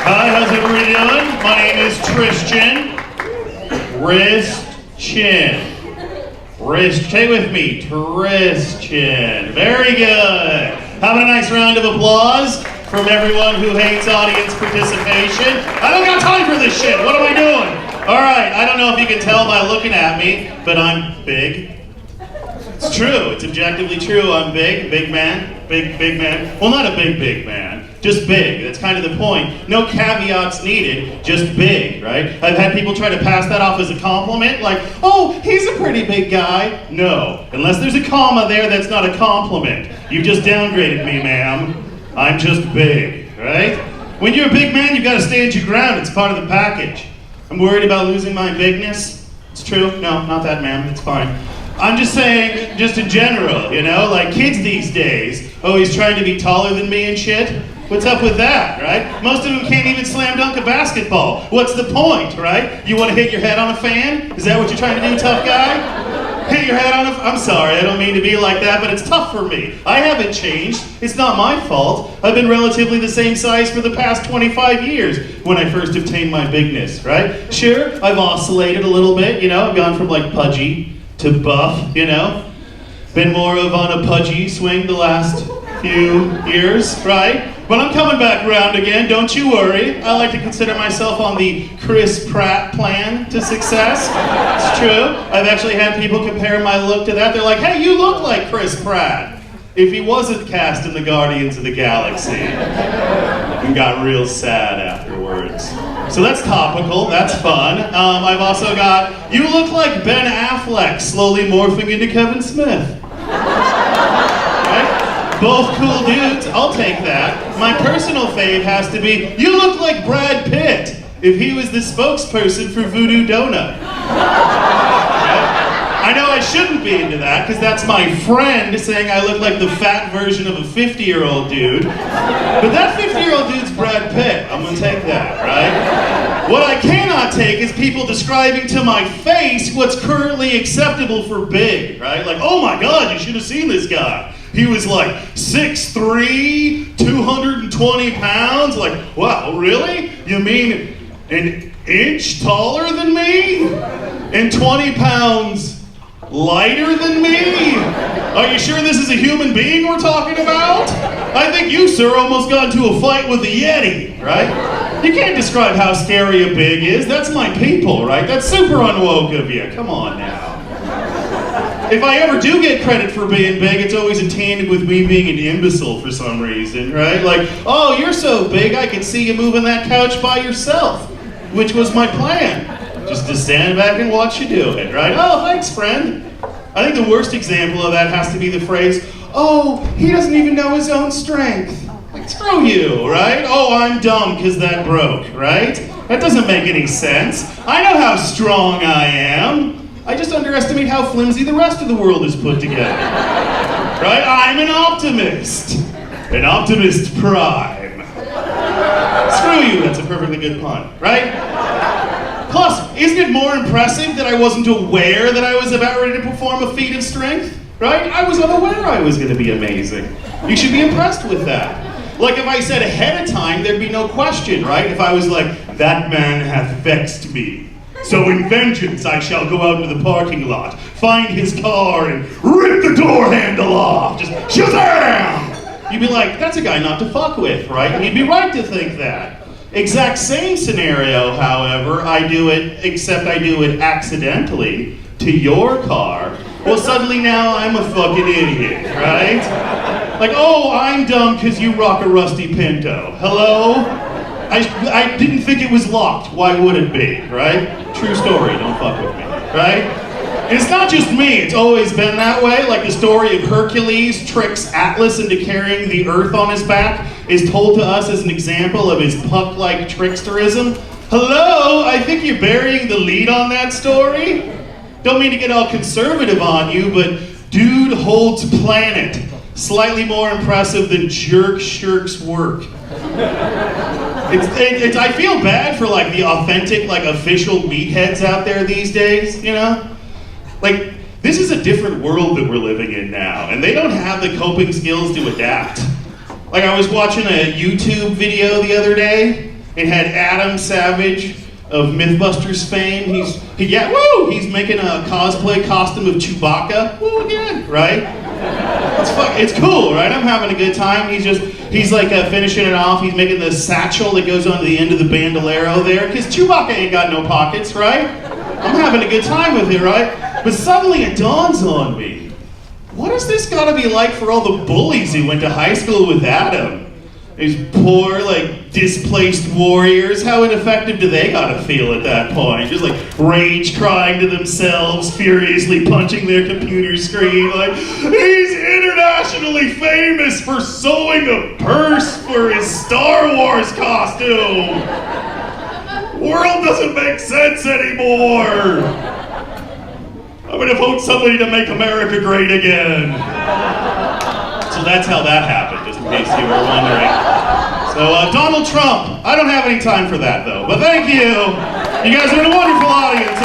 Hi, how's everybody doing? My name is Tristian. Stay with me. Tristian. Very good. Having a nice round of applause from everyone who hates audience participation. I don't got time for this shit. What am I doing? All right, I don't know if you can tell by looking at me, but I'm big. It's true. It's objectively true. I'm big. Big man. Big man. Well, not a big man. Just big. That's kind of the point. No caveats needed. Just big, right? I've had people try to pass that off as a compliment, like, oh, he's a pretty big guy. No. Unless there's a comma there, that's not a compliment. You just downgraded me, ma'am. I'm just big, right? When you're a big man, you've got to stand your ground. It's part of the package. I'm worried about losing my bigness. It's true. No, not that, ma'am. It's fine. I'm just saying, just in general, you know, like kids these days, always trying to be taller than me and shit. What's up with that, right? Most of them can't even slam dunk a basketball. What's the point, right? You want to hit your head on a fan? Is that what you're trying to do, tough guy? Hit your head on a... I'm sorry, I don't mean to be like that, but it's tough for me. I haven't changed. It's not my fault. I've been relatively the same size for the past 25 years when I first obtained my bigness, right? Sure, I've oscillated a little bit, you know? I've gone from like pudgy to buff, you know? Been more of on a pudgy swing the last few years, right? But I'm coming back around again, don't you worry. I like to consider myself on the Chris Pratt plan to success. It's true. I've actually had people compare my look to that. They're like, hey, you look like Chris Pratt. If he wasn't cast in the Guardians of the Galaxy. And got real sad afterwards. So that's topical, that's fun. I've also got, you look like Ben Affleck slowly morphing into Kevin Smith. Right? Both cool dudes, I'll take that. My personal fave has to be, you look like Brad Pitt if he was the spokesperson for Voodoo Donut. Right? I know I shouldn't be into that because that's my friend saying I look like the fat version of a 50-year-old dude. But that 50-year-old dude's Brad Pitt. I'm gonna take that, right? What I cannot take is people describing to my face what's currently acceptable for big, right? Like, oh my God, you should have seen this guy. He was like 6'3", 220 pounds. Like, wow, really? You mean an inch taller than me? And 20 pounds lighter than me? Are you sure this is a human being we're talking about? I think you, sir, almost got into a fight with a Yeti, right? You can't describe how scary a big is. That's my people, right? That's super unwoke of you. Come on now. If I ever do get credit for being big, it's always in tandem with me being an imbecile for some reason, right? Like, oh, you're so big, I can see you moving that couch by yourself, which was my plan. Just to stand back and watch you do it, right? Oh, thanks, friend. I think the worst example of that has to be the phrase, oh, he doesn't even know his own strength. Like, screw you, right? Oh, I'm dumb because that broke, right? That doesn't make any sense. I know how strong I am. I just underestimate how flimsy the rest of the world is put together. Right? I'm an optimist. An optimist prime. Screw you, that's a perfectly good pun, right? Plus, isn't it more impressive that I wasn't aware that I was about ready to perform a feat of strength? Right? I was unaware I was going to be amazing. You should be impressed with that. Like if I said ahead of time, there'd be no question, right? If I was like, that man hath vexed me. So in vengeance I shall go out into the parking lot, find his car, and rip the door handle off. Just shazam! You'd be like, that's a guy not to fuck with, right? And you'd be right to think that. Exact same scenario, however, I do it, except I do it accidentally to your car. Well, suddenly now I'm a fucking idiot, right? Like, oh, I'm dumb because you rock a rusty Pinto. Hello? I didn't think it was locked. Why would it be, right? True story, don't fuck with me, right? And it's not just me, it's always been that way. Like the story of Hercules tricks Atlas into carrying the earth on his back is told to us as an example of his Puck-like tricksterism. Hello, I think you're burying the lead on that story. Don't mean to get all conservative on you, but dude holds planet. Slightly more impressive than Jerk Shirk's work. I feel bad for like the authentic, like official meatheads out there these days, you know? Like, this is a different world that we're living in now, and they don't have the coping skills to adapt. Like I was watching a YouTube video the other day, It had Adam Savage of Mythbusters fame. He's making a cosplay costume of Chewbacca. Woo again, right? It's cool, right? I'm having a good time. He's like finishing it off. He's making the satchel that goes onto the end of the bandolero there, because Chewbacca ain't got no pockets, right? I'm having a good time with it, right? But suddenly it dawns on me, what is this gotta be like for all the bullies who went to high school with Adam? These poor, like, displaced warriors, how ineffective do they gotta feel at that point? Just like rage crying to themselves, furiously punching their computer screen, like, he's internationally famous for sewing a purse for his Star Wars costume! World doesn't make sense anymore! I'm gonna vote somebody to make America great again. So that's how that happened, just in case you were wondering. So Donald Trump, I don't have any time for that though, but thank you. You guys are a wonderful audience.